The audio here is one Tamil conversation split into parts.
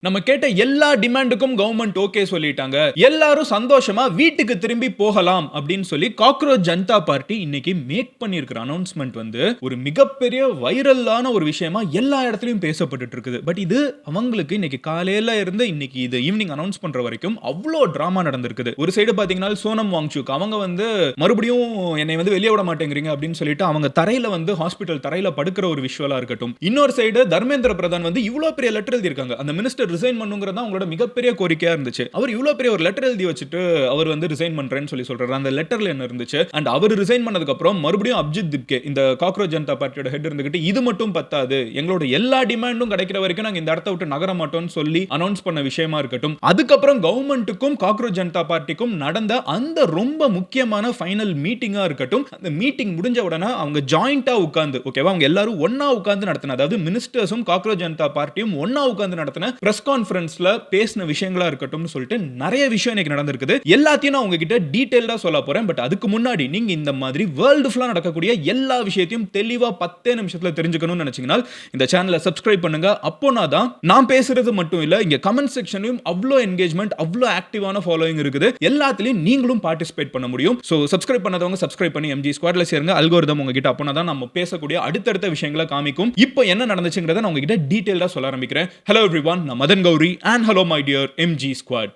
நம்ம கேட்ட எல்லா டிமாண்டுக்கும் கவர்மெண்ட் ஓகே சொல்லிட்டாங்க. எல்லாரும் சந்தோஷமா வீட்டுக்கு திரும்பி போகலாம் அப்படின்னு சொல்லி காக்ரோச் ஜனதா பார்ட்டி இன்னைக்கு மேக் பண்ணியிருக்கிற அனௌன்ஸ்மென்ட் வந்து ஒரு மிகப்பெரிய வைரலான ஒரு விஷயமா எல்லா இடத்துலயும் பேசப்பட்டுட்டு இருக்குது. பட் இது அவங்களுக்கு இன்னைக்கு காலையில இருந்து இன்னைக்கு இது ஈவினிங் அனௌன்ஸ் பண்ற வரைக்கும் அவ்வளோ டிராமா நடந்திருக்குது. ஒரு சைடு பாத்தீங்கன்னா சோனம் வாங்சுக் அவங்க வந்து மறுபடியும் என்னை வந்து வெளியே விட மாட்டேங்கிறீங்க அப்படின்னு சொல்லிட்டு அவங்க தரையில வந்து ஹாஸ்பிட்டல் தரையில படுக்கிற ஒரு விஷுவலா இருக்கட்டும். இன்னொரு சைடு தர்மேந்திர பிரதான் வந்து இவ்வளவு பெரிய லெட்டர் எழுதியிருக்காங்க. அந்த மினிஸ்டர் ரிசைன் பண்ணுங்கிறது அவங்களோட மிகப்பெரிய கோரிக்கையா இருந்துச்சு. அவர் இவ்வளவு பெரிய ஒரு லெட்டர் எழுதி வச்சுட்டு அவர் வந்து ரிசைன் பண்றேன்னு சொல்லி சொல்றாரு. அந்த லெட்டர்ல என்ன இருந்துச்சு? அண்ட் அவர் ரிசைன் பண்ணதுக்கு அப்புறம் மறுபடியும் அபிஜித் திப்கே இந்த காக்ரோச் ஜனதா பார்ட்டியோட ஹெட் இருந்துகிட்டு இது மட்டும் பத்தாது, எங்களோட எல்லா டிமாண்டும் கிடைக்கிற வரைக்கும் நாங்க இந்த இடத்தை விட்டு நகர மாட்டோம்னு சொல்லி அனௌன்ஸ் பண்ண விஷயமா இருக்கட்டும். அதுக்கப்புறம் கவர்மெண்ட்டுக்கும் காக்ரோச் ஜனதா பார்ட்டிக்கும் நடந்த அந்த ரொம்ப முக்கியமான ஃபைனல் மீட்டிங்கா இருக்கட்டும். அந்த மீட்டிங் முடிஞ்ச உடனே அவங்க ஜாயிண்டா உட்கார்ந்து ஓகேவா அவங்க எல்லாரும் ஒண்ணா உட்கார்ந்து நடத்தின, அதாவது மினிஸ்டர்ஸும் காக்ரோச் ஜனதா பார்ட்டியும் ஒண்ணா உட்கார்ந்து நடத்தின பிரஸ் கான்ஃபரன்ஸ்ல பேசின விஷயங்களா இருக்கட்டும்னு சொல்லிட்டு நிறைய விஷயம் இன்னைக்கு நடந்திருக்குது. எல்லாத்தையும் நான் உங்ககிட்ட டீடைலா சொல்ல போறேன். பட் அதுக்கு முன்னாடி நீங்க இந்த மாதிரி வேர்ல்ட் ஃபுல்லா நடக்கக்கூடிய எல்லா விஷயத்தையும் தெளிவா 10 நிமிஷத்துல தெரிஞ்சுக்கணும்னு நினைச்சீங்கன்னா இந்த சேனலை சப்ஸ்கிரைப் பண்ணுங்க. அப்போனா தான் நான் பேசுறது மட்டும் இல்ல, இங்க கமெண்ட் செக்ஷன்லயும் அவ்வளோ என்கேஜ்மெண்ட் அவ்வளோ ஆக்டிவான ஃபாலோயிங் இருக்குது. எல்லாத்துலயும் நீங்களும் பார்ட்டிசிபேட் பண்ண முடியும். சோ சப்ஸ்கிரைப் பண்ணாதவங்க சப்ஸ்கிரைப் பண்ணி எம்ஜி ஸ்குவாட்ல சேருங்க. அல்கோரிதம் உங்ககிட்ட அப்போனா தான் நம்ம பேசக்கூடிய அடுத்தடுத்த விஷயங்களை காமிக்கும். இப்போ என்ன நடந்துச்சுங்கிறத நான் உங்ககிட்ட டீடைலா சொல்ல ஆரம்பிக்கிறேன். ஹலோ எவ்ரிவன், நான் Madan Gowri and hello my dear MG squad.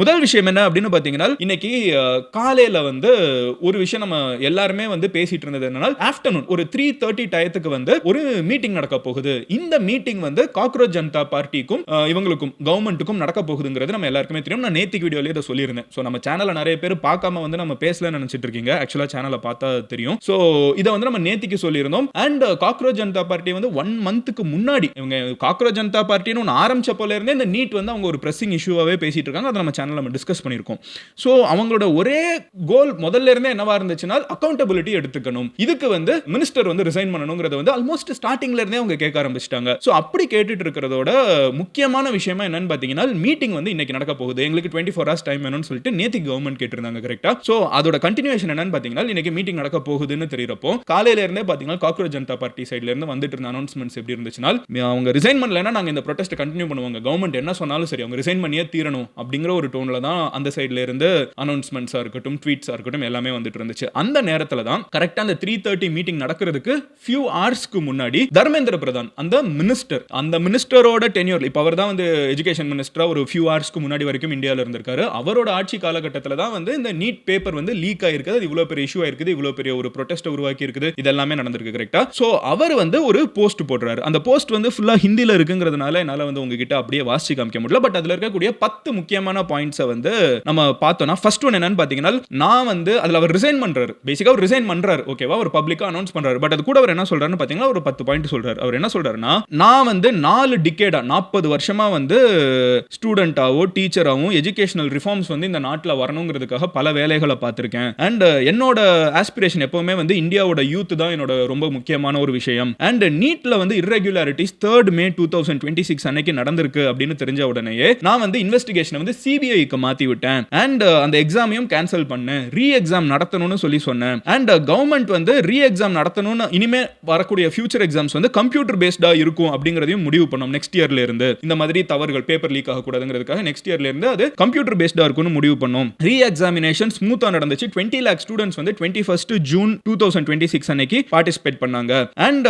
முதல் விஷயம் என்ன அப்படின்னு பாத்தீங்கன்னா இன்னைக்கு காலையில வந்து ஒரு விஷயம் நம்ம எல்லாருமே வந்து பேசிட்டு இருந்தது என்னன்னா ஆஃப்டர்நூன் ஒரு 3:30 டயத்துக்கு வந்து ஒரு மீட்டிங் நடக்க போகுது. இந்த மீட்டிங் வந்து காக்ரோச் ஜனதா பார்ட்டிக்கும் இவங்களுக்கும் கவர்மெண்ட்டுக்கும் நடக்க போகுதுங்கிறது நம்ம எல்லாருக்குமே தெரியும். நான் நேத்திக்கு வீடியோலயே இதை சொல்லியிருந்தேன். ஸோ நம்ம சேனலை நிறைய பேர் பார்க்காம வந்து நம்ம பேசல நினைச்சிட்டு இருக்கீங்க. ஆக்சுவலா சேனலை பார்த்தா தெரியும். ஸோ இதை வந்து நம்ம நேத்திக்கு சொல்லியிருந்தோம். அண்ட் காக்ரோச் ஜனதா பார்ட்டி வந்து 1 மந்த்துக்கு முன்னாடி இவங்க காக்ரோச் ஜனதா பார்ட்டின்னு ஒன்று ஆரம்பிச்ச போல இருந்தே இந்த நீட் வந்து அவங்க ஒரு பிரஸிங் இஷ்யூவாவே பேசிட்டு இருக்காங்க. அதை நம்ம சேனல்ல நம்ம டிஸ்கஸ் பண்ணியிருக்கோம். சோ அவங்களோட ஒரே கோல் முதல்ல இருந்தே என்னவா இருந்துச்சுன்னா அக்கவுண்டபிலிட்டி எடுத்துக்கணும். இதுக்கு வந்து மினிஸ்டர் வந்து ரிசைன் பண்ணணும்ங்கறத வந்து ஆல்மோஸ்ட் ஸ்டார்டிங்ல இருந்தே அவங்க கேட்க ஆரம்பிச்சிட்டாங்க. சோ அப்படி கேட்டுட்டு இருக்கிறதோட முக்கியமான விஷயமா என்னன்னு பாத்தீங்கன்னா மீட்டிங் வந்து இன்னைக்கு நடக்க போகுது. எங்களுக்கு 24 hours டைம் வேணும்னு சொல்லிட்டு நேத்து கவர்மெண்ட் கேட்டிருந்தாங்க. கரெக்ட்டா? சோ அதோட கண்டினியூவேஷன் என்னன்னு பாத்தீங்கன்னா இன்னைக்கு மீட்டிங் நடக்க போகுதுன்னு தெரியறப்போ காலையில இருந்தே பாத்தீங்கன்னா காக்ரோச் ஜனதா பார்ட்டி சைடுல இருந்து வந்துட்டு இருந்த அனௌன்ஸ்மெண்ட்ஸ் எப்படி இருந்துச்சுன்னா அவங்க ரிசைன் பண்ணலனா நாங்க இந்த ப்ரொடெஸ்ட் கண்டினியூ பண்ணுவாங்க. கவர்மெண்ட் என்ன சொன்னாலும் சரி அவங்க ரிசைன் பண்ணியே தீரணும் அப்படிங்கிற ஒரு டோன்ல தான் அந்த சைடுல இருந்து அனௌன்ஸ்மெண்ட்ஸா இருக்கட்டும் ட்வீட்ஸா இருக்கட்டும் எல்லாமே வந்துட்டு இருந்துச்சு. அந்த நேரத்துல தான் கரெக்ட்டா அந்த 3:30 மீட்டிங் நடக்கிறதுக்கு few ஹவர்ஸ்க்கு முன்னாடி தர்மேந்திர பிரதான் அந்த மினிஸ்டரோட டென்யூர் இப்ப அவர் தான் வந்து எஜுகேஷன் மினிஸ்டரா ஒரு few ஹவர்ஸ்க்கு முன்னாடி வரைக்கும் இந்தியால இருந்திருக்காரு. அவரோட ஆட்சி காலகட்டத்துல தான் வந்து இந்த நீட் பேப்பர் வந்து லீக் ஆயிருக்கு. அது இவ்வளவு பெரிய இஷ்யூ ஆயிருக்கு. இவ்வளவு பெரிய ஒரு ப்ரொடெஸ்ட் உருவாக்கி இருக்குது. இதெல்லாமே நடந்திருக்கு. கரெக்ட்டா? சோ அவர் வந்து ஒரு போஸ்ட் போடுறாரு. அந்த போஸ்ட் வந்து ஃபுல்லா ஹிந்தில இருக்குங்கிறதுனால என்னால வந்து உங்ககிட்ட அப்படியே வாசிச்சு காமிக்க முடியல. பட் அதுல இருக்கக்கூடிய 10 முக்கியமான பாயிண்ட்ஸ் வந்து நம்ம பார்த்தோம்னா ஃபர்ஸ்ட் ஒன் என்னன்னு பாத்தீங்கன்னா நான் வந்து அதுல அவர் ரிசைன் பண்றாரு. பேசிக்கா அவர் ரிசைன் பண்றாரு. ஓகேவா? அவர் பப்ளிக்கா அனௌன்ஸ் பண்றாரு. பட் அது கூட அவர் என்ன சொல்றாருன்னு பாத்தீங்கன்னா ஒரு 10 பாயிண்ட் சொல்றாரு. அவர் என்ன சொல்றாருன்னா நான் வந்து 4 டிகேடா 40 வருஷமா வந்து ஸ்டூடெண்டாவோ டீச்சராவோ எஜுகேஷனல் ரிஃபார்ம்ஸ் வந்து இந்த நாட்டுல வரணுங்கிறதுக்காக பல வேலைகளை பார்த்திருக்கேன். அண்ட் என்னோட ஆஸ்பிரேஷன் எப்பவுமே வந்து இந்தியாவோட யூத் தான் என்னோட ரொம்ப முக்கியமான ஒரு விஷயம். அண்ட் நீட்ல வந்து irregularities 3rd May 2026 அன்னைக்கு நடந்திருக்கு அப்படின்னு தெரிஞ்ச உடனேயே நான் வந்து இன்வெஸ்டிகேஷனை வந்து சிபிஐக்கு மாத்தி விட்டேன். அண்ட் அந்த எக்ஸாமையும் கேன்சல் பண்ணேன். ரீ எக்ஸாம் நடத்தணும்னு சொல்லி சொன்னேன். அண்ட் கவர்மெண்ட் வந்து ரீ எக்ஸாம் நடத்தணும்னு இனிமே வரக்கூடிய ஃபியூச்சர் எக்ஸாம்ஸ் வந்து கம்ப்யூட்டர் பேஸ்டா இருக்கும் அப்படிங்கறதையும் முடிவு பண்ணோம். நெக்ஸ்ட் இயர்ல இருந்து இந்த மாதிரி தவறுகள் பேப்பர் லீக் ஆக கூடாதுங்கிறதுக்காக நெக்ஸ்ட் இயர்ல இருந்து அது கம்ப்யூட்டர் பேஸ்டா இருக்கும்னு முடிவு பண்ணோம். ரீ எக்ஸாமினேஷன் ஸ்மூத்தா நடந்துச்சு. 20 lakh ஸ்டூடண்ட்ஸ் வந்து 21st June 2026 அன்னைக்கு பார்ட்டிசிபேட் பண்ணாங்க. அண்ட்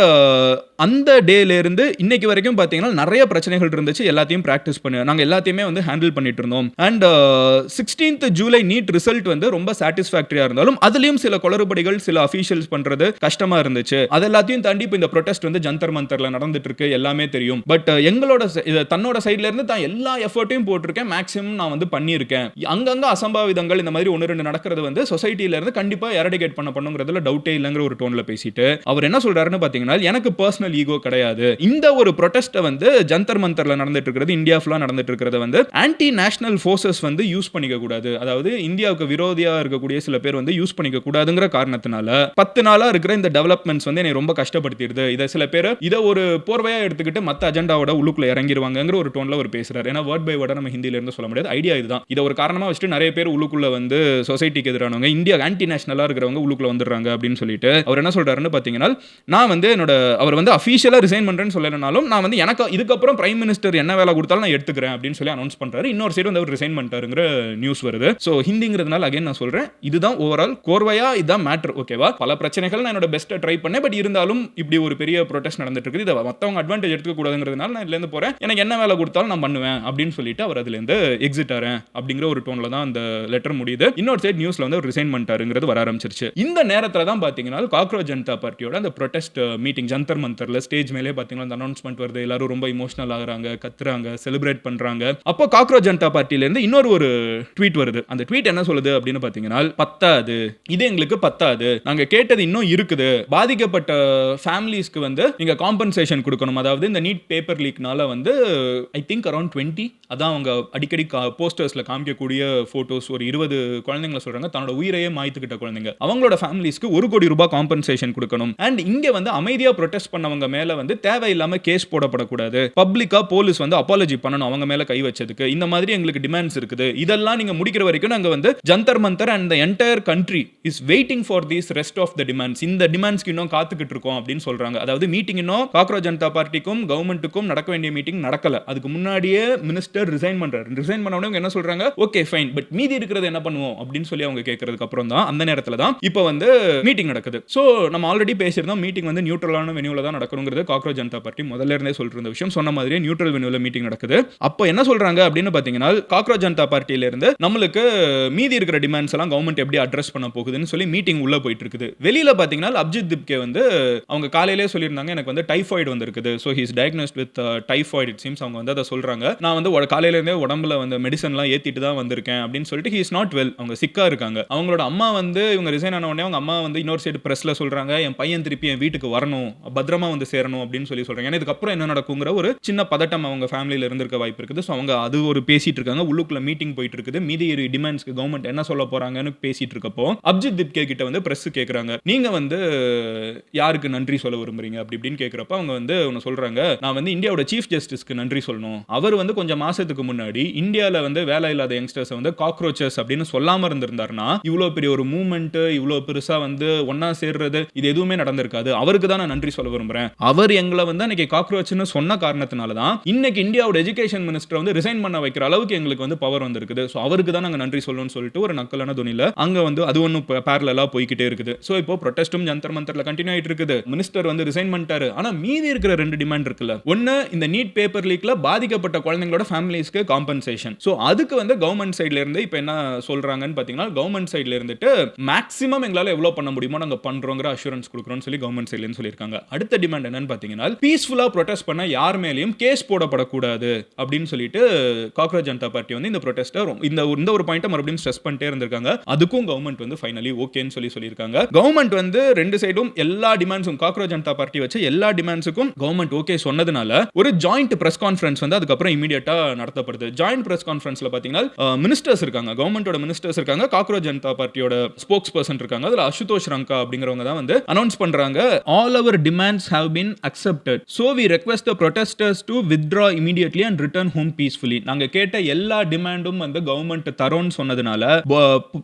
அந்த டேல இருந்து இன்னைக்கு வரைக்கும் பாத்தீங்கன்னா நிறைய பிரச்சனைகள் இருந்துச்சு. எல்லாத்தையும் பிராக்டிஸ் பண்ணி நாங்க எல்லாத்தையுமே வந்து ஹேண்டில் பண்ணிட்டு இருந்தோம். And 16th July NEET result வந்து ரொம்ப சாட்டிஸ்ஃபேக்டரியா இருந்தாலும் அதுலயும் சில குளறுபடிகள் சில அபிஷியல்ஸ் பண்றது கஷ்டமா இருந்துச்சு. அது எல்லாத்தையும் தாண்டி இப்ப இந்த ப்ரொடெஸ்ட் வந்து ஜந்தர் மந்தர்ல நடந்துட்டு இருக்கு. எல்லாமே தெரியும். பட் எங்களோட தன்னோட சைடுல இருந்து தான் எல்லா எஃபர்ட்டையும் போட்டிருக்கேன். மேக்ஸிமம் நான் வந்து பண்ணியிருக்கேன். அங்கங்க அசம்பாவிதங்கள் இந்த மாதிரி 1-2 நடக்கிறது வந்து சொசைட்டில இருந்து கண்டிப்பா எரடிகேட் பண்ணணுங்கிறதுல டவுட்டே இல்லங்கிற ஒரு டோன்ல பேசிட்டு அவர் என்ன சொல்றாருன்னு பாத்தீங்கன்னா எனக்கு பர்சனல் ஈகோ கிடையாது. இந்த ஒரு ப்ரொடெஸ்ட் வந்து ஜந்தர் மந்தர்ல நடந்துட்டு இருக்கிறது இந்தியா ஃபுல்லா நடந்துட்டு இருக்கிறது வந்து ஆன்டி நேஷனல் ஃபோர்ஸ் ஃபோர்ஸஸ் வந்து யூஸ் பண்ணிக்க கூடாது, அதாவது இந்தியாவுக்கு விரோதியா இருக்கக்கூடிய சில பேர் வந்து யூஸ் பண்ணிக்க கூடாதுங்கிற காரணத்தினால 10 நாளா இருக்கிற இந்த டெவலப்மெண்ட்ஸ் வந்து என்னை ரொம்ப கஷ்டப்படுத்திடுது. இதை சில பேர் இதை ஒரு போர்வையா எடுத்துக்கிட்டு மற்ற அஜெண்டாவோட உள்ளுக்குள்ள இறங்கிடுவாங்கங்கிற ஒரு டோன்ல அவர் பேசுறாரு. ஏன்னா வேர்ட் பை வேர்டா நம்ம ஹிந்தியில இருந்து சொல்ல முடியாது, ஐடியா இதுதான். இதை ஒரு காரணமா வச்சுட்டு நிறைய பேர் உள்ளுக்குள்ள வந்து சொசைட்டிக்கு எதிரானவங்க, இந்தியா ஆன்டி நேஷனலா இருக்கிறவங்க உள்ளுக்குள்ள வந்துடுறாங்க அப்படின்னு சொல்லிட்டு அவர் என்ன சொல்றாருன்னு பாத்தீங்கன்னா, நான் வந்து என்னோட அவர் வந்து அஃபீஷியலா ரிசைன் பண்றேன்னு சொல்லலனாலும் நான் வந்து எனக்கு இதுக்கப்புறம் பிரைம் மினிஸ்டர் என்ன வேலை கொடுத்தாலும் நான் எடுத்துக்கிறேன் அப்படின்னு சொல்லி அனௌன்ஸ் பண்றாரு. இன்னொரு சைடு வந்து அவர் ரிசைன் பண்ணிட்டாருங்கிற நியூஸ் வருது. ஸோ ஹிந்திங்கிறதுனால அகைன் நான் சொல்றேன், இதுதான் ஓவரால் கோர்வையா இதுதான் மேட்டர். ஓகேவா, பல பிரச்சனைகள் நான் என்னோட பெஸ்ட்டை ட்ரை பண்ணேன், பட் இருந்தாலும் இப்படி ஒரு பெரிய ப்ரொடெஸ்ட் நடந்துட்டு இருக்குது, இதை மற்றவங்க அட்வான்டேஜ் எடுத்துக்க கூடாதுங்கிறதுனால நான் இதுலேருந்து போறேன், எனக்கு என்ன வேலை கொடுத்தாலும் நான் பண்ணுவேன் அப்படின்னு சொல்லிட்டு அவர் அதுலேருந்து எக்ஸிட் ஆறேன் அப்படிங்கிற ஒரு டோன்ல தான் அந்த லெட்டர் முடியுது. இன்னொரு சைடு நியூஸ்ல வந்து ரிசைன் பண்ணிட்டாருங்கிறது வர ஆரம்பிச்சிருச்சு. இந்த நேரத்தில் தான் பாத்தீங்கன்னா காக்ரோச் ஜனதா பார்ட்டியோட அந்த ப்ரொடெஸ்ட் மீட்டிங் ஜந்தர் மந்தர்ல ஸ்டேஜ் மேலே பாத்தீங்கன்னா அந்த அனௌன்ஸ்மெண்ட் வருது, எல்லாரும் ரொம்ப இமோஷனல் ஆகுறாங்க, கத்துறாங்க, செலிப்ரேட் பண்றாங்க. அப்போ காக்ரோச் ஜனதா பார்ட்டில இருந்து இன்னொரு ஒரு ட்வீட் வருது. அந்த ட்வீட் என்ன சொல்லுது அப்படின்னு பாத்தீங்கன்னா, பத்தாது, இது எங்களுக்கு பத்தாது, நாங்க கேட்டது இன்னும் இருக்குது, பாதிக்கப்பட்ட ஃபேமிலிஸ்க்கு வந்து நீங்க காம்பன்சேஷன் கொடுக்கணும். அதாவது இந்த நீட் பேப்பர் லீக்னால வந்து ஐ திங்க் அரௌண்ட் 20, அதான் அவங்க அடிக்கடி போஸ்டர்ஸ்ல காமிக்கக்கூடிய போட்டோஸ், ஒரு 20 குழந்தைங்களை சொல்றாங்க தன்னோட உயிரையே மாய்த்துக்கிட்ட குழந்தைங்க, அவங்களோட ஃபேமிலிஸ்க்கு 1 கோடி ரூபாய் காம்பன்சேஷன் கொடுக்கணும். அண்ட் இங்க வந்து அமைதியா ப்ரொடெஸ்ட் பண்ணவங்க மேல வந்து தேவையில்லாம கேஸ் போடப்படக்கூடாது, பப்ளிக்கா போலீஸ் வந்து அப்பாலஜி பண்ணணும் அவங்க மேல கை வச்சதுக்கு, இந்த மாதிரி எங்களுக்கு டிமாண்ட்ஸ் இருக்குது, இதெல்லாம் நீங்க முடிக்கிற வரைக்கும் நாங்க வந்து Jantar Mantar and the entire country is waiting for these rest of the demands, இந்த டிமாண்ட்ஸ்க்கு இன்னும் காத்துக்கிட்டு இருக்கோம் அப்படின்னு சொல்றாங்க. அதாவது மீட்டிங் இன்னும் காக்ரோச் ஜனதா பார்ட்டிக்கும் கவர்மெண்ட்டுக்கும் நடக்க வேண்டிய மீட்டிங் நடக்கல, அதுக்கு முன்னாடியே மினிஸ்டர் ரிசைன் பண்றாரு. ரிசைன் பண்ண உடனே என்ன சொல்றாங்க, ஓகே ஃபைன், பட் மீதி இருக்கிறது என்ன பண்ணுவோம் அப்படின்னு சொல்லி அவங்க கேட்கறதுக்கு அப்புறம் தான் அந்த நேரத்துல தான் இப்போ வந்து மீட்டிங் நடக்குது. சோ நம்ம ஆல்ரெடி பேசியிருந்தோம், மீட்டிங் வந்து நியூட்ரலான வென்யூல தான் நடக்கணுங்கிறது காக்ரோச் ஜனதா பார்ட்டி முதல்ல இருந்தே சொல்லிட்டு இருந்த விஷயம். சொன்ன மாதிரியே நியூட்ரல் வென்யூல மீட்டிங் நடக்குது. அப்போ என்ன சொல்றாங்க அப்படின்னு பாத்தீங்கன்னா, காக்ரோச் ஜனதா பார்ட்டியில இருந்து நம்மளுக்கு மீதி இருக்கிற டிமாண்ட்ஸ் எல்லாம் கவர்மெண்ட் எப்படி அட்ரஸ் பண்ண போகுதுன்னு சொல்லி மீட்டிங் உள்ள போயிட்டு இருக்குது. வெளியில பாத்தீங்கன்னா அபிஜித் திப்கே வந்து அவங்க காலையிலே சொல்லியிருந்தாங்க, எனக்கு வந்து டைஃபாய்டு வந்திருக்குது, so he is diagnosed with typhoid, it seems அவங்க வந்து அதை சொல்றாங்க, நான் வந்து காலையில இருந்தே உடம்புல வந்து மெடிசன்லாம் ஏத்திட்டு தான் வந்திருக்கேன் அப்படின்னு சொல்லிட்டு, ஹி இஸ் நாட் வெல், அவங்க சிக்கா இருக்காங்க. அவங்களோட அம்மா வந்து இவங்க ரிசைன் ஆன உடனே அவங்க அம்மா வந்து இன்னொரு சைடு பிரஸ்ல சொல்றாங்க, என் பையன் திருப்பி என் வீட்டுக்கு வரணும், பத்திரமா வந்து சேரணும் அப்படின்னு சொல்லி சொல்றாங்க. ஏன்னா இதுக்கப்புறம் என்ன நடக்குங்கிற ஒரு சின்ன பதட்டம் அவங்க ஃபேமிலியில இருந்திருக்க வாய்ப்பு இருக்குது. ஸோ அவங்க அது ஒரு பேசிட்டு இருக்காங்க, உள்ளுக்குள்ள மீட்டிங் போயிட்டு இருக்குது, மீதி டிமாண்ட்ஸ்க்கு கவர்மெண்ட் என்ன சொல்ல போறாங்கன்னு பேசிட்டு இருக்கப்போ அபிஜித் திப்கே கிட்ட வந்து பிரஸ் கேக்குறாங்க, நீங்க வந்து யாருக்கு நன்றி சொல்ல விரும்புறீங்க அப்படி இப்படின்னு கேக்குறப்ப அவங்க வந்து ஒன்னு சொல்றாங்க, நான் வந்து இந்தியாவோட சீஃப் ஜஸ்டிஸ்க்கு நன்றி சொல்லணும், அவர் வந்து கொஞ்சம் மாசத்துக்கு முன்னாடி இந்தியால வந்து வேலை இல்லாத யங்ஸ்டர்ஸ் வந்து காக்ரோச்சஸ் அப்படின்னு சொல்லாம இருந்திருந்தாருன்னா இவ்வளவு பெரிய ஒரு மூவ்மெண்ட், இவ்வளவு பெருசா வந்து ஒன்னா சேர்றது, இது எதுவுமே நடந்திருக்காது, அவருக்கு தான் நான் நன்றி சொல்ல விரும்புறேன், அவர் எங்களை வந்து அன்னைக்கு காக்ரோச்னு சொன்ன காரணத்தினால தான் இன்னைக்கு இந்தியாவோட எஜுகேஷன் மினிஸ்டர் வந்து ரிசைன் பண்ண வைக்கிற அளவுக்கு எங்களுக்கு வந்து பவர் வந்திருக்குது, சோ அவருக்கு தான் நாங்க நன்றி சொல்லணும்னு சொல்லிட்டு ஒரு நக்கலான துணியில அங்க வந்து அது ஒன்னு பேரலலா போய்கிட்டே இருக்குது. சோ இப்போ ப்ரொடெஸ்டும் ஜந்தர் மந்தர்ல கண்டினியூ ஆயிட்டு இருக்குது. மினிஸ்டர் வந்து ரிசைன் பண்ணிட்டாரு, ஆனா மீதி இருக்கிற 2 டிமாண்ட் இருக்குல்ல, ஒன்னு இந்த நீட் பேப்பர் லீக்ல பாதிக்கப்பட்ட குழந்தைகளோட ஃபேமிலிஸ்க்கு காம்பன்சேஷன். சோ அதுக்கு வந்து கவர்மெண்ட் சைடுல இருந்து இப்போ என்ன சொல்றாங்கன்னு பாத்தீங்கன்னா, கவர்மெண்ட் சைடுல இருந்துட்டு மேக்ஸிமம் எங்களால எவ்வளவு பண்ண முடியுமோ நாங்க பண்றோங்கிற அஷூரன்ஸ் கொடுக்குறோம்னு சொல்லி கவர்மெண்ட் சைடுல இருந்து சொல்லிருக்காங்க. அடுத்த டிமாண்ட் என்னன்னு பாத்தீங்கன்னா, பீஸ்ஃபுல்லா ப்ரொடெஸ்ட் பண்ண யார் மேலயும் கேஸ் போடப்படக்கூடாது அப்படின்னு சொல்லிட்டு காக்ரோச் ஜனதா பார்ட்டி வந்து இந்த ப்ரொடெஸ்டர் இந்த ஒரு பாயிண்ட மறுபடியும் ஸ்ட்ரெஸ் பண்ணிட்டே இருந்திருக்காங்க. அதுக்கும் கவர்மெண்ட் வந்து ஃபைனலி ஓகேன்னு சொல்லியிருக்காங்க. கவர்மெண்ட் வந்து ரெண்டு சைடும் எல்லா டிமாண்ட்ஸும் காக்ரோச் ஜனதா பார்ட்டி வச்சு எல்லா டிமாண்ட்ஸுக்கும் கவர்மெண்ட் ஓகே சொன்னதுனால ஒரு ஜாயிண்ட் பிரஸ் கான்ஃபரன்ஸ் வந்து அதுக்கப்புறம் இமிடியேட்டா நடத்தப்படுது. ஜாயிண்ட் பிரஸ் கான்ஃபரன்ஸ்ல பாத்தீங்கன்னா மினிஸ்டர்ஸ் இருக்காங்க, கவர்மெண்டோட மினிஸ்டர்ஸ் இருக்காங்க, காக்ரோச் ஜனதா பார்ட்டியோட ஸ்போக்ஸ் பர்சன் இருக்காங்க. அதுல அசுதோஷ் ரங்கா அப்படிங்கிறவங்க தான் வந்து அனௌன்ஸ் பண்றாங்க, all our demands have been accepted, so we request the protesters to withdraw immediately and return home peacefully. நாங்க கேட்ட எல்லா டிமாண்டும் வந்து கவர்மெண்ட் தரோன்னு சொன்னதுனால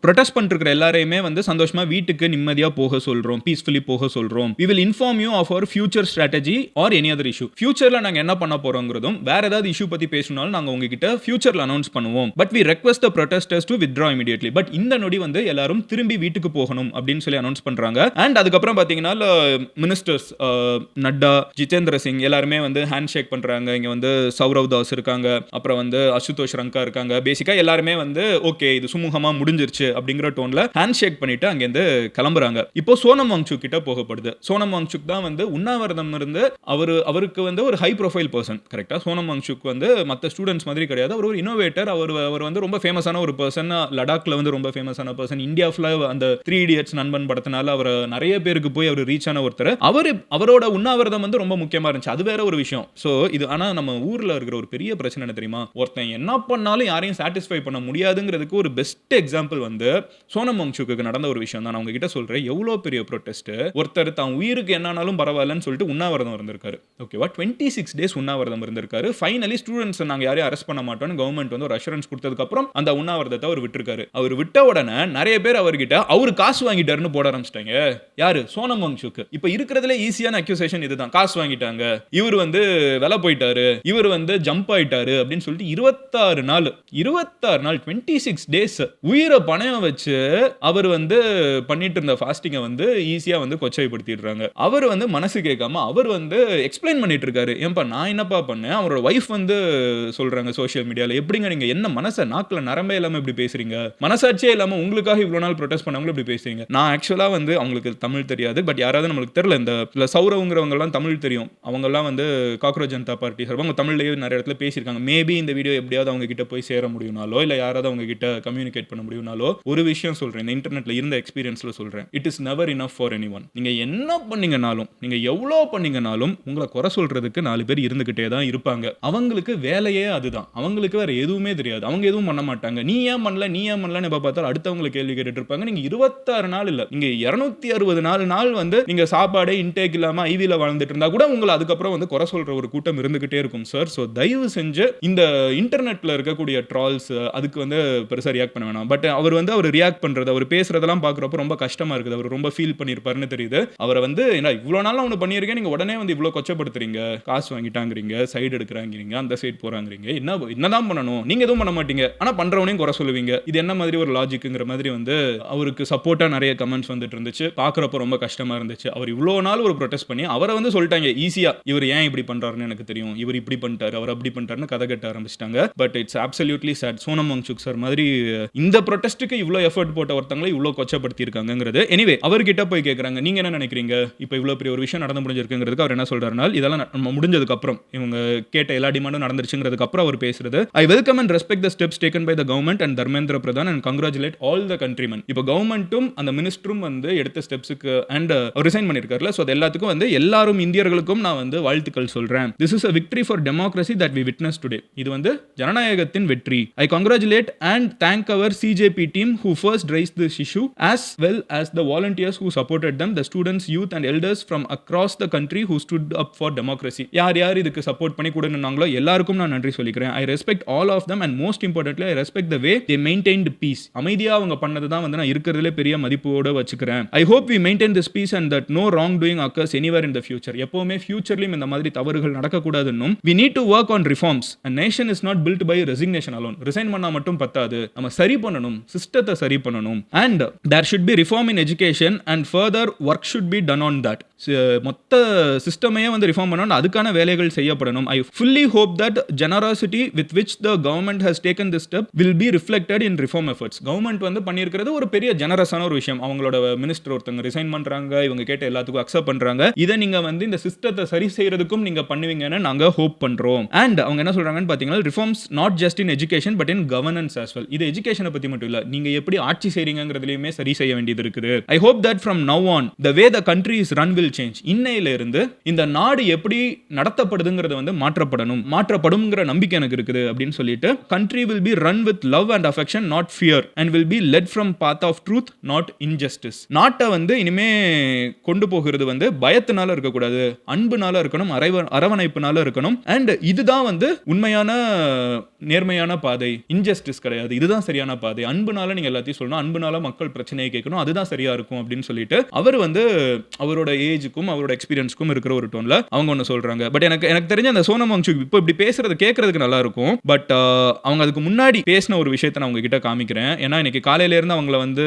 ப்ரொடெஸ்ட் பண்ணிருக்கிற எல்லாரையுமே வந்து சந்தோஷமா வீட்டுக்கு நிம்மதியா போக சொல்றோம், பீஸ்ஃபுல்லி போக சொல்றோம். we will inform you of our future strategy or any other issue. ஃபியூச்சர்ல நாங்க என்ன பண்ண போறோம்ங்கிறதும் வேற ஏதாவது இஷ்யூ பத்தி பேசணும்னாலும் நாங்க உங்ககிட்ட ஃபியூச்சர்ல அனௌன்ஸ் பண்ணுவோம். but we request the protesters to withdraw immediately. But இந்த நொடி வந்து எல்லாரும் திரும்பி வீட்டுக்கு போகணும் அப்படின்னு சொல்லி அனௌன்ஸ் பண்றாங்க. அண்ட் அதுக்கப்புறம் பாத்தீங்கன்னா மினிஸ்டர்ஸ் நட்டா, ஜிதேந்திர சிங் எல்லாருமே வந்து ஹேண்ட் ஷேக் பண்றாங்க. இங்க வந்து சௌரவ் தாஸ் இருக்காங்க, அப்புறம் வந்து அசுதோஷ் ரங்கா இருக்காங்க. பேசிக்கா எல்லாருமே வந்து ஓகே இது சுமூகமா முடிஞ்சிருச்சு அப்படிங்கிற டோன்ல ஹேண்ட் ஷேக் பண்ணிட்டு அங்கிருந்து கிளம்புறாங்க. இப்போ சோனம் வாங்சுக் கிட்ட போகப்படுது. சோனம் வாங்சுக் தான் வந்து உண்ணாவிரதம் இருந்து அவருக்கு வந்து ஒரு ஹை ப்ரொஃபைல் பர்சன். கரெக்டா, சோனம் வாங்சுக் வந்து மற்ற ஸ்டூடெண்ட்ஸ் மாதிரி கிடையாது, அவர் ஒரு இன்னோவேட்டர். அவர் வந்து ரொம்ப ஃபேமஸான ஒரு பர்சன், லடாக்ல வந்து ரொம்ப ஃபேமஸான பர்சன். இந்தியா ஃபுல்லா அந்த 3 Idiots நண்பன் படத்தினால அவர் நிறைய பேருக்கு போய் அவர் ரீச் ஆன ஒருத்தர். அவரோட உண்ணாவிரதம் வந்து ரொம்ப முக்கியமா இருந்துச்சு, அது வேற ஒரு விஷயம். சோ இது ஆனா நம்ம ஊர்ல இருக்கிற ஒரு பெரிய பிரச்சனை என்ன தெரியுமா, ஒருத்தன் என்ன பண்ணாலும் யாரையும் சாட்டிஸ்ஃபை பண்ண முடியாதுங்கிறதுக்கு ஒரு பெஸ்ட் எக்ஸாம்பிள் வந்து சோனம் வாங்சுக்கு நடந்த ஒரு விஷயம் தான். நான் உங்ககிட்ட சொல்றேன், எவ்வளோ பெரிய ப்ரொட்டஸ்ட். ஒருத்தர் தான் உயிருக்கு என்னானாலும் பரவாயில்லன்னு சொல்லிட்டு உண்ணாவிரதம் இருந்திருக்காரு. ஓகேவா, 26 டேஸ் உண்ணாவிரதம் இருந்திருக்காரு. ஃபைனலி ஸ்டூடெண்ட்ஸ் நாங்க யாரையும் அரெஸ்ட் பண்ண மாட்டோம்னு கவர்மெண்ட் வந்து ஒரு அஷூரன்ஸ் கொடுத்ததுக்கு அப்புறம் அந்த உண்ணாவிரதத்தை அவர் விட்டுருக்காரு. அவர் விட்ட உடனே நிறைய பேர் அவர்கிட்ட அவர் காசு வாங்கிட்டாருன்னு போட ஆரம்பிச்சிட்டாங்க. யாரு? சோனம் வாங்சுக். இப்ப இருக்கிறதுல ஈஸியான அக்யூசேஷன் இதுதான், காசு வாங்கிட்டாங்க, இவர் வந்து வெல போயிட்டாரு, இவர் வந்து ஜம்ப் ஆயிட்டாரு அப்படின்னு சொல்லிட்டு 26 நாள் 26 டேஸ் உயிரை பணம் வச்சு அவர் வந்து பண்ணிட்டு இருந்த ஃபாஸ்டிங்கை வந்து ஈஸியா வந்து கொச்சைப்படுத்திடுறாங்க. அவர் வந்து மனசு கேட்காம அவர் வந்து எக்ஸ்பிளைன் பண்ணிட்டு இருக்காரு. ஏன்பா நான் என்னப்பா பண்ணேன்? அவரோட வைஃப் வந்து சொல்றாங்க சோஷியல் மீடியால, எப்படிங்க நீங்க என்ன மனச நாக்குல நரம்பே இல்லாம இப்படி பேசுறீங்க, மனசாட்சியே இல்லாம உங்களுக்காக இவ்வளவு நாள் ப்ரொடெஸ்ட் பண்ணவங்க இப்படி பேசுறீங்க. நான் ஆக்சுவலா வந்து அவங்களுக்கு தமிழ் தெரியாது, பட் யாராவது நம்மளுக்கு தெரியல, இந்த சௌரவங்கிறவங்க எல்லாம் தமிழ் தெரியும், அவங்க எல்லாம் வந்து காக்ரோச் ஜனதா பார்ட்டி சார்பாக அவங்க தமிழ்லயே நிறைய இடத்துல பேசியிருக்காங்க. மேபி இந்த வீடியோ எப்படியாவது அவங்க கிட்ட போய் சேர முடியும்னாலோ இல்ல யாராவது அவங்க கிட்ட கம்யூனிகேட் பண்ண முடியும்னாலோ ஒரு விஷயம் சொல்றேன், இந்த இன்டர்நெட்ல இருந்த எக்ஸ்பீரியன்ஸ்ல சொல்றேன், it is never enough for anyone. நீங்க என்ன பண்ணீங்கனாலும், நீங்க எவ்வளவு பண்ணீங்கனாலும் உங்களை குறை சொல்றதுக்கு 4 பேர் இருந்துகிட்டே தான் இருப்பாங்க. அவங்களுக்கு வேலையே அதுதான், அவங்களுக்கு வேற எதுவுமே தெரியாது, அவங்க எதுவும் பண்ண மாட்டாங்க. நீ ஏன் பண்ணலன்னு எப்ப பார்த்தாலும் அடுத்தவங்களை கேள்வி கேட்டுட்டு இருப்பாங்க. நீங்க 26 நாள் இல்ல, நீங்க 264 நாள் வந்து நீங்க சாப்பாடே இன்டேக் இல்லாம ஐவில வாழ்ந்துட்டு இருந்தா கூட உங்களை அதுக்கப்புறம் வந்து குறை சொல்ற ஒரு கூட்டம் இருந்துகிட்டே இருக்கும் சார். சோ தயவு செஞ்சு இந்த இன்டர்நெட்ல இருக்கக்கூடிய ட்ரால்ஸ் அதுக்கு வந்து பெருசா ரியாக்ட் பண்ண வேணாம். பட் அவர் ரியாக்ட் பண்றது, அவர் பேசுறதெல்லாம் பாக்குறப்ப ரொம்ப கஷ்டமா இருக்குது. அவர் ரொம்ப ஃபீல் பண்ணிருப்பாருன்னு தெரியுது. அவரை வந்து என்ன இவ்வளவு நாள் அவனு பண்ணியிருக்கேன், நீங்க உடனே வந்து இவ்வளவு கொச்சப்படுத்துறீங்க, காசு வாங்கிட்டாங்கிறீங்க, சைடு எடுக்கிறாங்கிறீங்க, அந்த சைடு போறாங்கிறீங்க, என்னதான் பண்ணணும்? நீங்க எதுவும் பண்ண மாட்டீங்க, ஆனா பண்றவனையும் குறை சொல்லுவீங்க. இது என்ன மாதிரி ஒரு லாஜிக்குங்கிற மாதிரி வந்து அவருக்கு சப்போர்ட்டா நிறைய கமெண்ட்ஸ் வந்துட்டு இருந்துச்சு. பாக்குறப்ப ரொம்ப கஷ்டமா இருந்துச்சு. அவர் இவ்வளவு நாள் ஒரு ப்ரொடெஸ்ட் பண்ணி அவரை வந்து சொல்லிட்டாங்க ஈஸியா, இவர் ஏன் இப்படி பண்றாருன்னு எனக்கு தெரியும், இவர் இப்படி பண்ணிட்டாரு, அவர் அப்படி பண்ணிட்டாருன்னு கதை கட்ட ஆரம்பிச்சிட்டாங்க. But it's absolutely sad. Sonam Wangchuk sir மாதிரி இந்த ப்ரொடெஸ்ட்டுக்கு இவ்வளவு எஃபர்ட் போட்ட ஒருத்தங்களை இவ்வளவு கொச்சப்படுத்தி இருக்காங்கிறது. எனிவே அவர்கிட்ட போய் கேட்கறாங்க, நீங்க என்ன நினைக்கிறீங்க, இப்போ இவ்வளவு பெரிய ஒரு விஷயம் நடந்து முடிஞ்சிருக்குங்கிறதுக்கு அவர் என்ன சொல்றாருன்னா, இதெல்லாம் நம்ம முடிஞ்சதுக்கு அப்புறம் இவங்க கேட்ட எல்லா டிமாண்டும் நடந்துருச்சுங்கிறதுக்கு அப்புறம் அவர் பேசுறது, I welcome and respect the steps taken by the government and Dharmendra Pradhan and congratulate all the countrymen. இப்போ கவர்மெண்ட்டும் அந்த மினிஸ்டரும் வந்து எடுத்த ஸ்டெப்ஸ்க்கு அண்ட் ரிசைன் பண்ணிருக்காருல, சோ அது எல்லாத்துக்கும் வந்து எல்லாரும் இந்தியர்களுக்கும் நான் வந்து வாழ்த்துக்கள் சொல்றேன். This is a victory for democracy that we witnessed today. இது வந்து ஜனநாயகத்தின் வெற்றி. I congratulate and thank our CJP team who first raised this issue as well as the volunteers who supported them, the students, youth and elders from across the country who stood up for democracy. யார் யார் இதுக்கு சப்போர்ட் பண்ணி கூட நின்னாங்களோ எல்லாருக்கும் நான் நன்றி சொல்லிக்கிறேன். I respect all of them and most importantly I respect the way they maintained peace. அமைதியா அவங்க பண்ணது தான் வந்து நான் இருக்கிறதுல பெரிய மதிப்போட வச்சுக்கிறேன். I hope we maintain this peace and that no wrongdoing occurs anywhere in the future. எப்பவுமே ஃபியூச்சர்லயும் இந்த மாதிரி தவறுகள் நடக்கக்கூடாதுன்னும், we need to work on reforms. A nation is not built by resignation alone. Resign பண்ணா மட்டும் பத்தாது, நம்ம சரி பண்ணணும், சிஸ்டத்தை சரி பண்ணணும். And there should be reform in education and further work should be done on that. மொத்த சிஸ்டமையே வந்து ரிஃபார்ம் பண்ணணும், அதுக்கான வேலைகள் செய்யப்படணும். I fully hope that generosity with which the government has taken this step will be reflected in reform efforts. Government வந்து பண்ணியிருக்கிறது ஒரு பெரிய ஜெனரஸான ஒரு விஷயம். அவங்களோட மினிஸ்டர் ஒருத்தங்க ரிசைன் பண்றாங்க, இவங்க கேட்ட எல்லாத்துக்கும் அக்செப்ட் பண்றாங்க. இதை நீங்க வந்து இந்த சிஸ்டத்தை சரி செய்யறதுக்கும் நீங்க பண்ணுவீங்கன்னு நாங்க ஹோப் பண்றோம். அண்ட் அவங்க என்ன சொல்றாங்கன்னு பாத்தீங்கன்னா, reforms not just in education but in governance as well. இது எஜுகேஷனை பத்தி மட்டும் இல்ல, நீங்க எப்படி ஆட்சி செய்றீங்கங்கிறதுலயுமே சரி செய்ய வேண்டியது இருக்குது. I hope that from now on the way the country is run will change. இன்னையில இருந்து இந்த நாடு எப்படி நடத்தப்படுதுங்கிறது வந்து மாற்றப்படும்ங்கிற நம்பிக்கை எனக்கு இருக்குது அப்படின்னு சொல்லிட்டு, country will be run with love and affection not fear and will be led from path of truth not injustice. நாட்டை வந்து இனிமே கொண்டு போகிறது வந்து பயத்தினால இருக்கக்கூடாது, அன்புனால இருக்கணும், அரவணைப்புனால இருக்கணும். அண்ட் இதுதான் வந்து உண்மையான நேர்மையான பாதை, இன்ஜஸ்டிஸ் கிடையாது, இதுதான் சரியான பாதை. அன்புனால நீங்க எல்லாத்தையும் சொல்லணும், அன்புனால மக்கள் பிரச்சனையை கேட்கணும், அதுதான் சரியா இருக்கும் அப்படின்னு சொல்லிட்டு அவர் வந்து அவரோட ஏஜுக்கும் அவரோட எக்ஸ்பீரியன்ஸ்க்கும் இருக்கிற ஒரு டோன்ல அவங்க ஒன்னு சொல்றாங்க. பட் எனக்கு தெரிஞ்ச அந்த சோனம் வாங்சுக் இப்போ இப்படி பேசுறது கேட்கறதுக்கு நல்லா இருக்கும். பட் அவங்க அதுக்கு முன்னாடி பேசின ஒரு விஷயத்தை நான் உங்ககிட்ட காமிக்கிறேன். ஏன்னா இன்னைக்கு காலையில இருந்து அவங்கள வந்து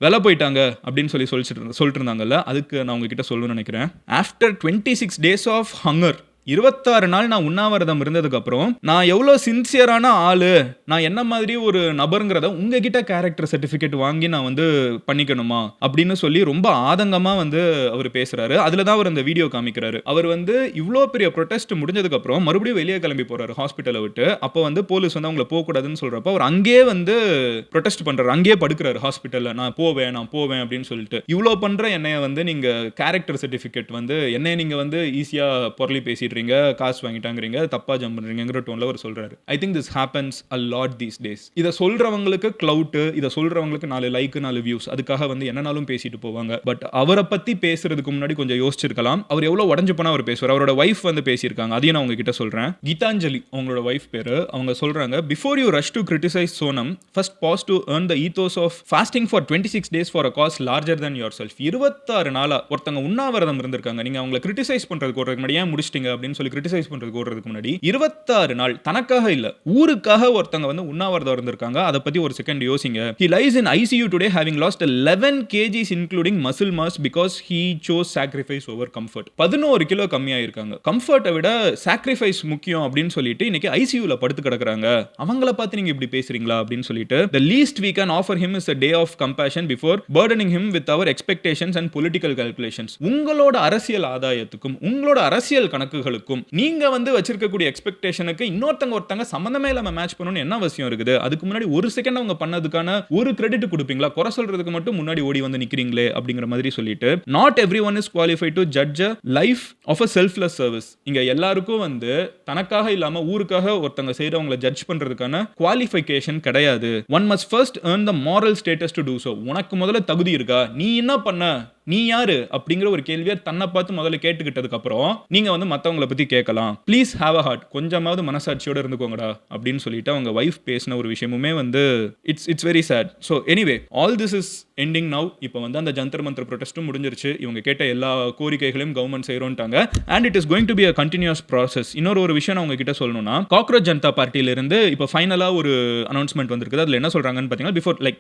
வெல போயிட்டாங்க அப்படின்னு சொல்லிட்டு இருந்தாங்கல்ல, அதுக்கு நான் உங்ககிட்ட சொல்லணும்னு நினைக்கிறேன். ஆஃப்டர் 26 days ஆஃப் ஹங்கர், 26 நாள் நான் உண்ணாவிரதம் இருந்ததுக்கு அப்புறம் நான் எவ்வளவு சின்சியரான ஆளு, நான் என்ன மாதிரி ஒரு நபருங்கிறத உங்ககிட்ட கேரக்டர் சர்டிபிகேட் வாங்கி நான் வந்து பண்ணிக்கணுமா அப்படின்னு சொல்லி ரொம்ப ஆதங்கமா வந்து அவர் பேசுறாரு. அதுல தான் அவர் அந்த வீடியோ காமிக்கிறாரு. அவர் வந்து இவ்வளோ பெரிய ப்ரொடெஸ்ட் முடிஞ்சதுக்கு அப்புறம் மறுபடியும் வெளியே கிளம்பி போறாரு ஹாஸ்பிட்டலை விட்டு. அப்போ வந்து போலீஸ் வந்து அவங்கள போக கூடாதுன்னு சொல்றப்ப அவர் அங்கேயே வந்து ப்ரொடெஸ்ட் பண்றாரு, அங்கேயே படுக்கிறாரு ஹாஸ்பிட்டல்ல. நான் போவேன் அப்படின்னு சொல்லிட்டு, இவ்வளோ பண்ற என்னைய வந்து நீங்க கேரக்டர் சர்டிபிகேட் வந்து என்னைய நீங்க வந்து ஈஸியா பொருளி பேசிட்டு பண்றீங்க, காசு வாங்கிட்டாங்கறீங்க, தப்பா ஜம்ப் பண்றீங்கங்கிற டோன்ல அவர் சொல்றாரு. I think this happens a lot these days. இத சொல்றவங்களுக்கு கிளவுட், இத சொல்றவங்களுக்கு 4 லைக் 4 வியூஸ், அதுக்காக வந்து என்னனாலும் பேசிட்டு போவாங்க. பட் அவரை பத்தி பேசுறதுக்கு முன்னாடி கொஞ்சம் யோசிச்சிருக்கலாம். அவர் எவ்வளவு உடைஞ்சு போனா அவர் பேசுவார். அவரோட வைஃப் வந்து பேசியிருக்காங்க. அதையும் நான் உங்ககிட்ட சொல்றேன். கீதாஞ்சலி அவங்களோட வைஃப் பேரு. அவங்க சொல்றாங்க, before you rush to criticize Sonam, first pause to earn the ethos of fasting for 26 days for a cause larger than yourself. 26 நாளா ஒருத்தங்க உண்ணாவிரதம் இருந்திருக்காங்க. நீங்க அவங்களை கிரிட்டிசைஸ் பண்றதுக்கு ஓடுறதுக்கு முன்னாடி ஏன் முடிச்சிட்டீங்க அப்படின்னு சொல்லி கிரிட்டிசைஸ் பண்றதுக்கு ஓடுறதுக்கு முன்னாடி 26 நாள் தனக்காக இல்ல, ஊருக்காக ஒருத்தங்க வந்து உண்ணாவிரதம் இருந்திருக்காங்க. அதை பத்தி ஒரு செகண்ட் யோசிங்க. He lies in ICU today having lost 11 kgs including muscle mass because he chose sacrifice over comfort. 11 kilo கம்மியாயிருக்காங்க. கம்ஃபர்ட்டை விட சாக்ரிஃபைஸ் முக்கியம் அப்படின்னு சொல்லிட்டு இன்னைக்கு ஐசியூல படுத்து கிடக்குறாங்க. அவங்கள பார்த்து நீங்க இப்படி பேசுறீங்களா அப்படின்னு சொல்லிட்டு the least we can offer him is a day of compassion before burdening him with our expectations and political calculations. உங்களோட அரசியல் ஆதாயத்துக்கும் உங்களோட அரசியல் கணக்குகளுக்கும் நீங்க வந்து வச்சிருக்கக்கூடிய எக்ஸ்பெக்டேஷனுக்கு ஒருத்தங்க சம்பந்தமே இல்லாம மேட்ச் பண்ணணும்னு என்ன அவசியம் இருக்குது? அதுக்கு முன்னாடி ஒரு செகண்ட் அவங்க பண்ணதுக்கான ஒரு கிரெடிட் கொடுப்பீங்களா? குறை சொல்றதுக்கு மட்டும் முன்னாடி ஓடி வந்து நிக்கிறீங்களே அப்படிங்கிற மாதிரி சொல்லிட்டு, not everyone is qualified to judge a life of a selfless service. இங்க எல்லாருக்கும் வந்து தனக்காக இல்லாம ஊருக்காக ஒருத்தங்க செய்றவங்கள ஜட்ஜ் பண்றதுக்கான குவாலிஃபிகேஷன் கிடையாது. one must first earn the moral status to do so. உனக்கு முதல்ல தகுதி இருக்கா? நீ என்ன பண்ண? நீ யாரு அப்படிங்கிற ஒரு கேள்வியை தன்னை பார்த்து முதல்ல கேட்டுக்கிட்டதுக்கு அப்புறம் நீங்க வந்து மத்தவங்கள பத்தி கேட்கலாம். ப்ளீஸ் ஹேவ் அ ஹார்ட், கொஞ்சமாவது மனசாட்சியோட இருந்துக்கோங்கடா அப்படின்னு சொல்லிட்டு அவங்க வைஃப் பேசின ஒரு விஷயமுமே வந்து it's very sad. So anyway all this is ending now. இப்போ வந்து அந்த ஜந்தர் மந்தர் ப்ரொடெஸ்ட்டும் முடிஞ்சிருச்சு. இவங்க கேட்ட எல்லா கோரிக்கைகளையும் கவர்மெண்ட் செய்யறோம்ட்டாங்க. And it is going to be a continuous process. இன்னொரு விஷயம் நான் உங்ககிட்ட சொல்லணும்னா, காக்ரோச் ஜனதா பார்ட்டியில இருந்து இப்போ ஃபைனலா ஒரு அனௌன்ஸ்மெண்ட் வந்திருக்குது. அதுல என்ன சொல்றாங்கன்னு பாத்தீங்கன்னா,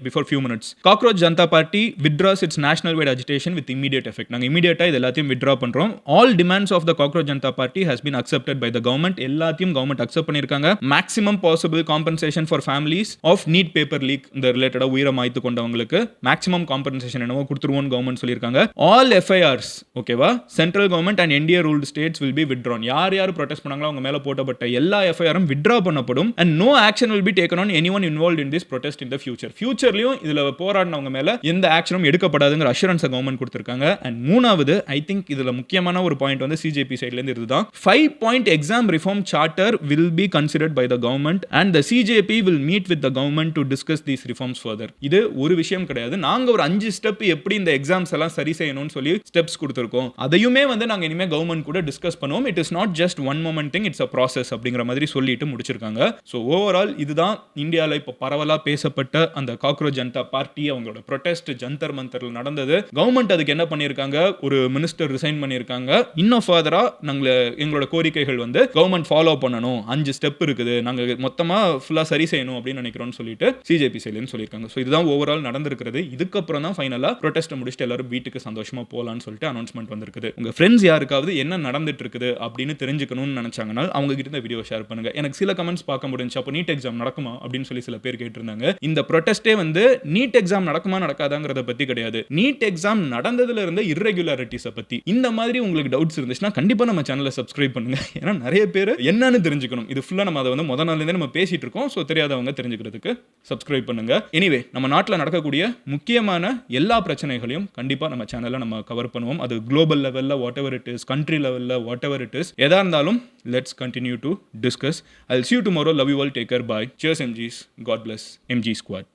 before few minutes, cockroach Janata party withdraws its national wide agitation with immediate effect. நாங்க இமிடியேட்டா இது எல்லாத்தையும் வித்ட்ரா பண்றோம். All demands of the Cockroach Janata Party has been accepted by the government. எல்லாத்தையும் கவர்மெண்ட் அக்செப்ட் பண்ணிருக்காங்க. Maximum possible compensation for families of need paper leak, இந்த ரிலேட்டடா உயிரை மாய்த்து கொண்டவங்களுக்கு மேக்ஸிமம் காம்பன்சேஷன் என்னவோ கொடுத்துருவோம் கவர்மெண்ட் சொல்லியிருக்காங்க. All FIRs, ஓகேவா, central government and NDA ruled states will be withdrawn. யார் ப்ரொடெஸ்ட் பண்ணாங்களோ அவங்க மேல போட்டப்பட்ட எல்லா FIRம் வித்ட்ரா பண்ணப்படும். And no action will be taken on anyone involved in this protest in the future. ஃபியூச்சர்லயும் இதுல போராடினவங்க மேல எந்த ஆக்ஷனும் எடுக்கப்படாதுங்கிற அஷூரன்ஸ் கவர்மெண்ட் கொடுத்திருக்காங்க. அண்ட் மூணாவது, ஐ திங்க் இதுல முக்கியமான ஒரு பாயிண்ட் வந்து சிஜேபி சைடுல இருந்து இதுதான். 5-point exam reform charter will be considered by the government and the CJP will meet with the government to discuss these reforms further. இது ஒரு விஷயம் கிடையாது. நாங்க ஒரு 5 ஸ்டெப் எப்படி இந்த எக்ஸாம்ஸ் எல்லாம் சரி செய்யணும்னு சொல்லி ஸ்டெப்ஸ் கொடுத்திருக்கோம். அதையுமே வந்து நாங்க இனிமே கவர்மெண்ட் கூட டிஸ்கஸ் பண்ணுவோம். It is not just one moment thing, it's a process அப்படிங்கிற மாதிரி சொல்லிட்டு முடிச்சிருக்காங்க. ஸோ ஓவரால் இதுதான் இந்தியாவில் இப்போ பரவலா பேசப்பட்ட அந்த காக்ரோச் ஜனதா பார்ட்டி அவங்களோட ப்ரொடெஸ்ட் ஜந்தர் மந்தர்ல நடந்தது. கவர்மெண்ட் அதுக்கு என்ன பண்ணிருக்காங்க, ஒரு மினிஸ்டர் ரிசைன் பண்ணிருக்காங்க. இன்னும் ஃபர்தரா எங்களோட கோரிக்கைகள் வந்து கவர்மெண்ட் ஃபாலோ பண்ணணும், 5 ஸ்டெப் இருக்குது, நாங்க மொத்தமா ஃபுல்லா சரி செய்யணும் அப்படின்னு நினைக்கிறோம்னு சொல்லிட்டு சிஜேபி சைடுன்னு சொல்லியிருக்காங்க. ஸோ இதுதான் ஓவரால் நடந்திருக்கிறது. இதுக்கப்புறம் தான் ஃபைனலா ப்ரொடெஸ்ட் முடிச்சுட்டு எல்லாரும் வீட்டுக்கு சந்தோஷமா போலான்னு சொல்லிட்டு அனௌன்ஸ்மெண்ட் வந்திருக்குது. உங்க ஃப்ரெண்ட்ஸ் யாருக்காவது என்ன நடந்துட்டு இருக்குது அப்படின்னு தெரிஞ்சுக்கணும்னு நினைச்சாங்கன்னா அவங்க கிட்ட இந்த வீடியோ ஷேர் பண்ணுங்க. எனக்கு சில கமெண்ட்ஸ் பார்க்க முடிஞ்சு, அப்போ நீட் எக்ஸாம் நடக்குமா அப்படின்னு சொல்லி சில பேர் கேட்டிருந்தாங்க. இந்த ப்ரொடெஸ்டே வந்து நீட் எக்ஸாம் நடக்குமா நடக்காதாங்கிறத பத்தி கிடையாது, நீட் எக்ஸாம் நடந்ததுல இருந்த irregularities பத்தி. இந்த மாதிரி உங்களுக்கு டவுட்ஸ் இருந்துச்சுன்னா கண்டிப்பா நம்ம சேனலை சப்ஸ்கிரைப் பண்ணுங்க. ஏன்னா நிறைய பேர் என்னன்னு தெரிஞ்சுக்கணும். இது ஃபுல்லா நம்ம அதை வந்து முதல் நாள்ல இருந்தே நம்ம பேசிட்டு இருக்கோம். ஸோ தெரியாதவங்க தெரிஞ்சுக்கிறதுக்கு சப்ஸ்கிரைப் பண்ணுங்க. எனிவே, நம்ம நாட்டில் நடக்கக்கூடிய முக்கியமான எல்லா பிரச்சனைகளையும் கண்டிப்பா நம்ம சேனல்ல நம்ம கவர் பண்ணுவோம். அது குளோபல் லெவல்ல what ever it is, country லெவல்ல வாட் எவர் இட் இஸ், எதா இருந்தாலும் let's continue to discuss. I will see you tomorrow. Love you all. Take care. Bye. Cheers MGs. God bless MG Squad.